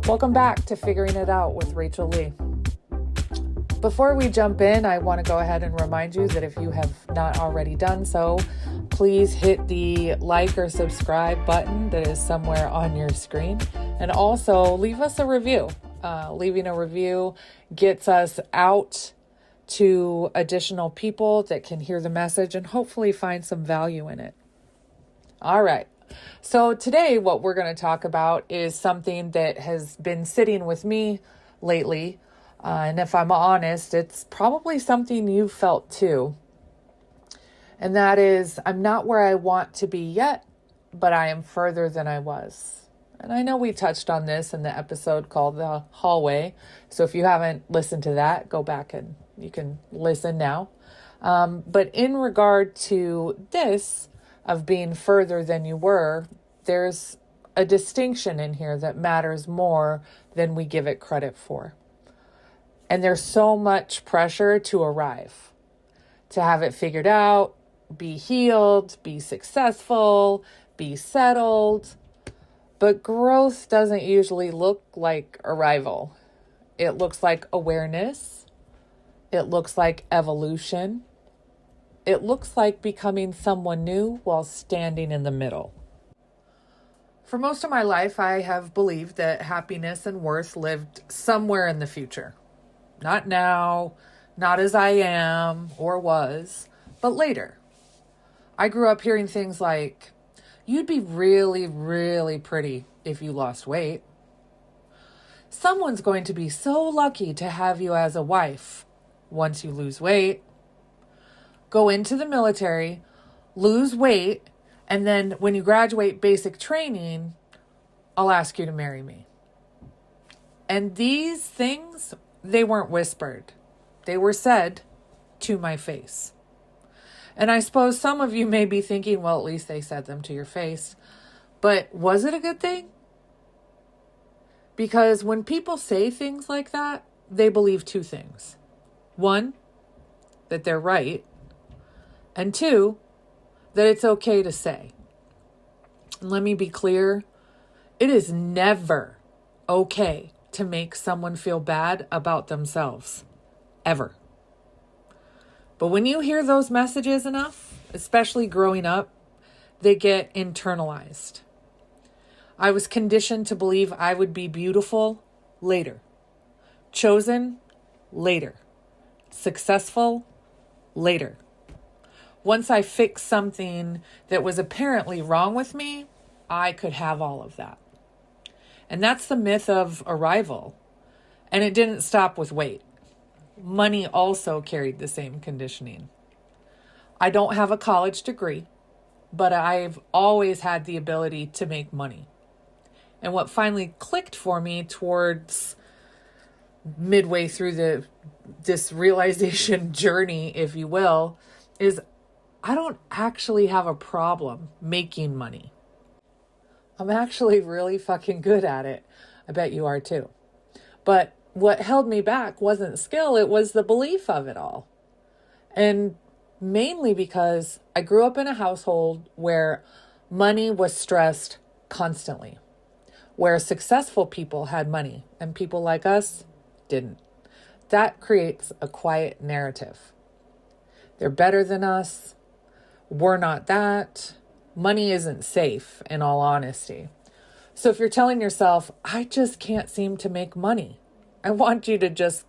Welcome back to Figuring It Out with Rachel Lee. Before we jump in, I want to go ahead and remind you that if you have not already done so, please hit the like or subscribe button that is somewhere on your screen. And also leave us a review. Leaving a review gets us out to additional people that can hear the message and hopefully find some value in it. All right. So today what we're going to talk about is something that has been sitting with me lately. And if I'm honest, it's probably something you felt too. And that is, I'm not where I want to be yet, but I am further than I was. And I know we touched on this in the episode called The Hallway. So if you haven't listened to that, go back and you can listen now. But in regard to this, of being further than you were, there's a distinction in here that matters more than we give it credit for. And there's so much pressure to arrive, to have it figured out, be healed, be successful, be settled. But growth doesn't usually look like arrival. It looks like awareness. It looks like evolution. It looks like becoming someone new while standing in the middle. For most of my life, I have believed that happiness and worth lived somewhere in the future. Not now, not as I am or was, but later. I grew up hearing things like, you'd be really, really pretty if you lost weight. Someone's going to be so lucky to have you as a wife once you lose weight. Go into the military, lose weight, and then when you graduate basic training, I'll ask you to marry me. And these things, they weren't whispered. They were said to my face. And I suppose some of you may be thinking, well, at least they said them to your face. But was it a good thing? Because when people say things like that, they believe two things. One, that they're right. And two, that it's okay to say. And let me be clear, it is never okay to make someone feel bad about themselves. Ever. But when you hear those messages enough, especially growing up, they get internalized. I was conditioned to believe I would be beautiful later. Chosen later. Successful later. Once I fixed something that was apparently wrong with me, I could have all of that. And that's the myth of arrival. And it didn't stop with weight. Money also carried the same conditioning. I don't have a college degree, but I've always had the ability to make money. And what finally clicked for me towards midway through this realization journey, if you will, is I don't actually have a problem making money. I'm actually really fucking good at it. I bet you are too. But what held me back wasn't skill, it was the belief of it all. And mainly because I grew up in a household where money was stressed constantly, where successful people had money and people like us didn't. That creates a quiet narrative. They're better than us. We're not that. Money isn't safe, in all honesty. So if you're telling yourself, I just can't seem to make money, I want you to just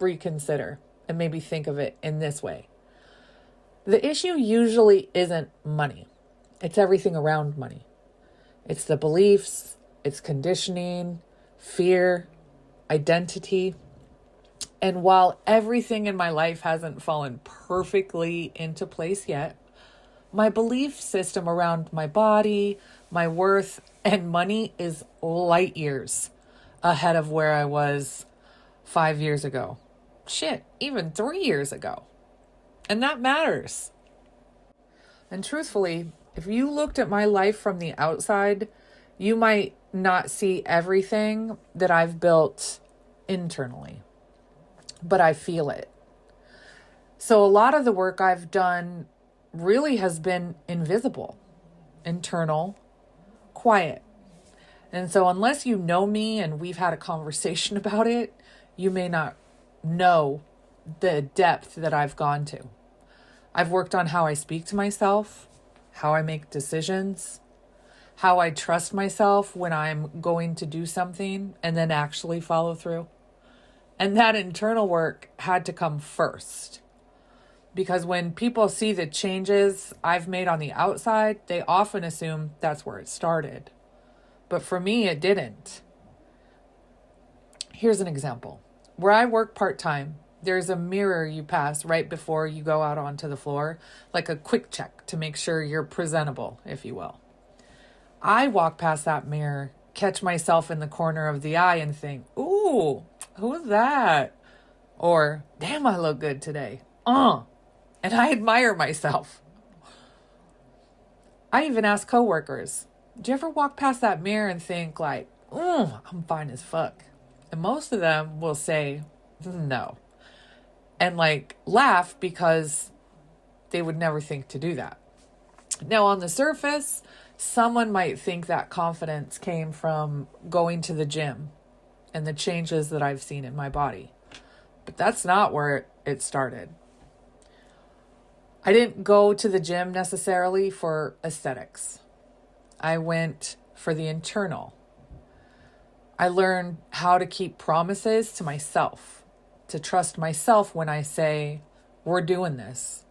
reconsider and maybe think of it in this way. The issue usually isn't money. It's everything around money. It's the beliefs, it's conditioning, fear, identity. And while everything in my life hasn't fallen perfectly into place yet, my belief system around my body, my worth, and money is light years ahead of where I was 5 years ago. Shit, even 3 years ago. And that matters. And truthfully, if you looked at my life from the outside, you might not see everything that I've built internally. But I feel it. So a lot of the work I've done really has been invisible, internal, quiet. And so unless you know me and we've had a conversation about it, you may not know the depth that I've gone to. I've worked on how I speak to myself, how I make decisions, how I trust myself when I'm going to do something and then actually follow through. And that internal work had to come first. Because when people see the changes I've made on the outside, they often assume that's where it started. But for me, it didn't. Here's an example. Where I work part-time, there's a mirror you pass right before you go out onto the floor, like a quick check to make sure you're presentable, if you will. I walk past that mirror, catch myself in the corner of the eye and think, ooh, who's that? Or, damn, I look good today. And I admire myself. I even ask coworkers, do you ever walk past that mirror and think like, I'm fine as fuck? And most of them will say no. And like laugh because they would never think to do that. Now on the surface, someone might think that confidence came from going to the gym and the changes that I've seen in my body. But that's not where it started. I didn't go to the gym necessarily for aesthetics. I went for the internal. I learned how to keep promises to myself, to trust myself when I say, we're doing this,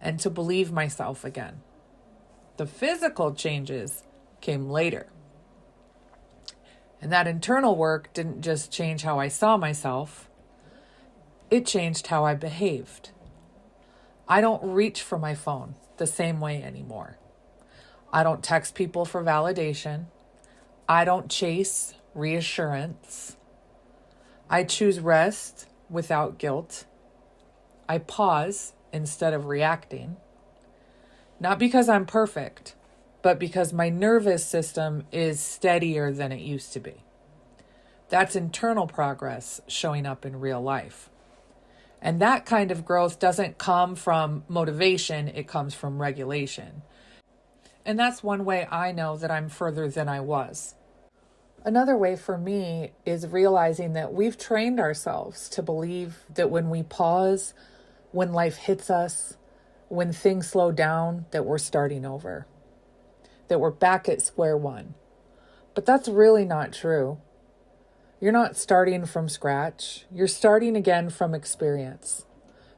and to believe myself again. The physical changes came later. And that internal work didn't just change how I saw myself, it changed how I behaved. I don't reach for my phone the same way anymore. I don't text people for validation. I don't chase reassurance. I choose rest without guilt. I pause instead of reacting. Not because I'm perfect, but because my nervous system is steadier than it used to be. That's internal progress showing up in real life. And that kind of growth doesn't come from motivation, it comes from regulation. And that's one way I know that I'm further than I was. Another way for me is realizing that we've trained ourselves to believe that when we pause, when life hits us, when things slow down, that we're starting over, that we're back at square one. But that's really not true. You're not starting from scratch. You're starting again from experience,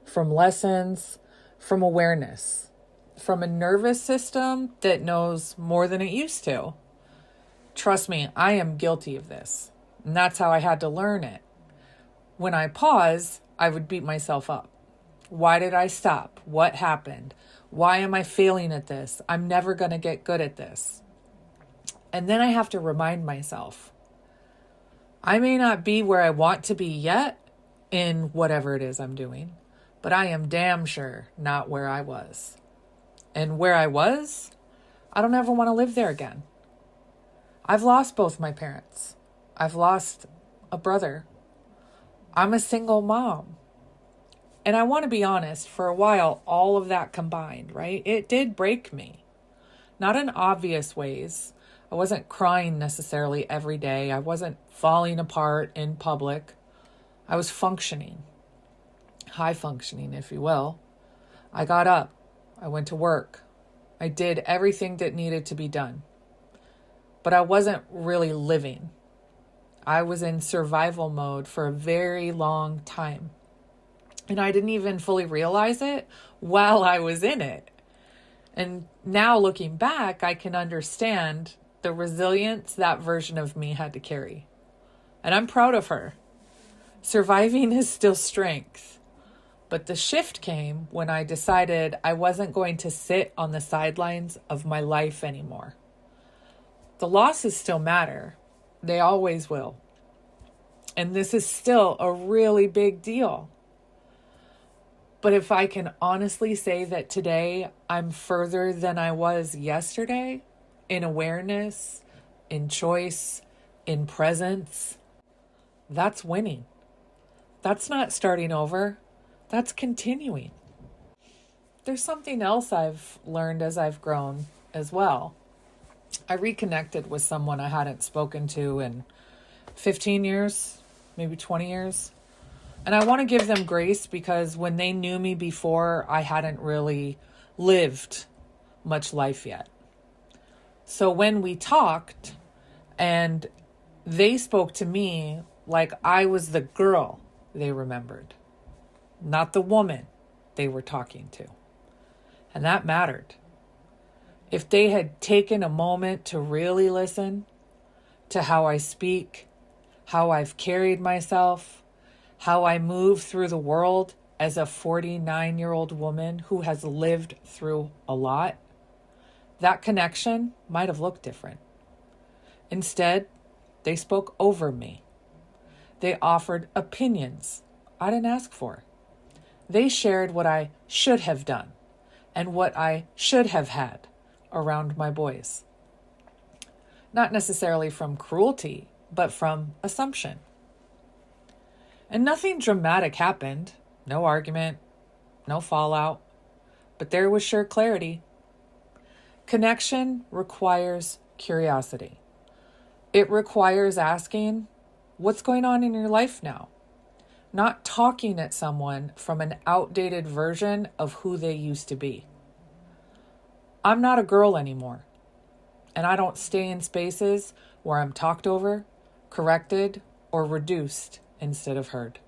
from lessons, from awareness, from a nervous system that knows more than it used to. Trust me, I am guilty of this. And that's how I had to learn it. When I pause, I would beat myself up. Why did I stop? What happened? Why am I failing at this? I'm never going to get good at this. And then I have to remind myself, I may not be where I want to be yet in whatever it is I'm doing, but I am damn sure not where I was. And where I was, I don't ever want to live there again. I've lost both my parents. I've lost a brother. I'm a single mom. And I want to be honest, for a while, all of that combined, right? It did break me. Not in obvious ways. I wasn't crying necessarily every day. I wasn't falling apart in public. I was functioning. High functioning, if you will. I got up. I went to work. I did everything that needed to be done. But I wasn't really living. I was in survival mode for a very long time. And I didn't even fully realize it while I was in it. And now looking back, I can understand the resilience that version of me had to carry. And I'm proud of her. Surviving is still strength. But the shift came when I decided I wasn't going to sit on the sidelines of my life anymore. The losses still matter. They always will. And this is still a really big deal. But if I can honestly say that today I'm further than I was yesterday in awareness, in choice, in presence, that's winning. That's not starting over. That's continuing. There's something else I've learned as I've grown as well. I reconnected with someone I hadn't spoken to in 15 years, maybe 20 years. And I want to give them grace because when they knew me before, I hadn't really lived much life yet. So when we talked and they spoke to me like I was the girl they remembered, not the woman they were talking to. And that mattered. If they had taken a moment to really listen to how I speak, how I've carried myself, how I move through the world as a 49-year-old woman who has lived through a lot, that connection might have looked different. Instead, they spoke over me. They offered opinions I didn't ask for. They shared what I should have done and what I should have had around my boys. Not necessarily from cruelty, but from assumption. And nothing dramatic happened. No argument, no fallout, but there was sure clarity. Connection requires curiosity. It requires asking, what's going on in your life now? Not talking at someone from an outdated version of who they used to be. I'm not a girl anymore, and I don't stay in spaces where I'm talked over, corrected, or reduced instead of heard.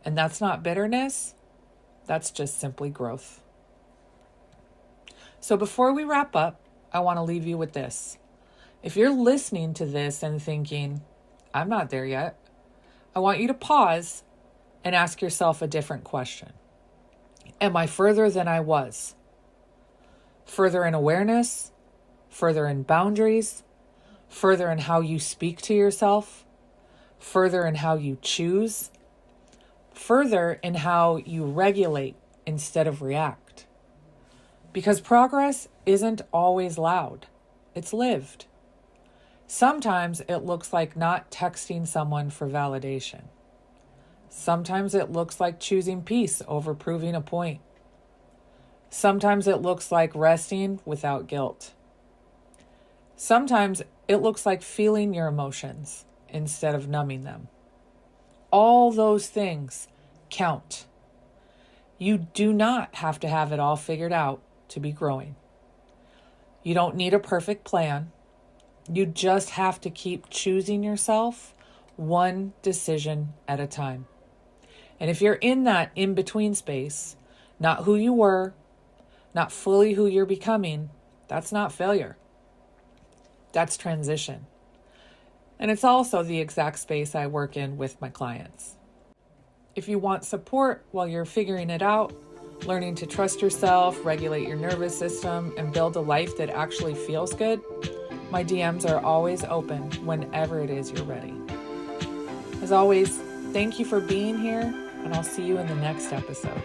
And that's not bitterness, that's just simply growth. So before we wrap up, I want to leave you with this. If you're listening to this and thinking, I'm not there yet, I want you to pause and ask yourself a different question. Am I further than I was? Further in awareness? Further in boundaries? Further in how you speak to yourself? Further in how you choose? Further in how you regulate instead of react? Because progress isn't always loud. It's lived. Sometimes it looks like not texting someone for validation. Sometimes it looks like choosing peace over proving a point. Sometimes it looks like resting without guilt. Sometimes it looks like feeling your emotions instead of numbing them. All those things count. You do not have to have it all figured out to be growing. You don't need a perfect plan. You just have to keep choosing yourself one decision at a time. And if you're in that in-between space, not who you were, not fully who you're becoming, that's not failure. That's transition. And it's also the exact space I work in with my clients. If you want support while you're figuring it out, learning to trust yourself, regulate your nervous system, and build a life that actually feels good, my DMs are always open whenever it is you're ready. As always, thank you for being here, and I'll see you in the next episode.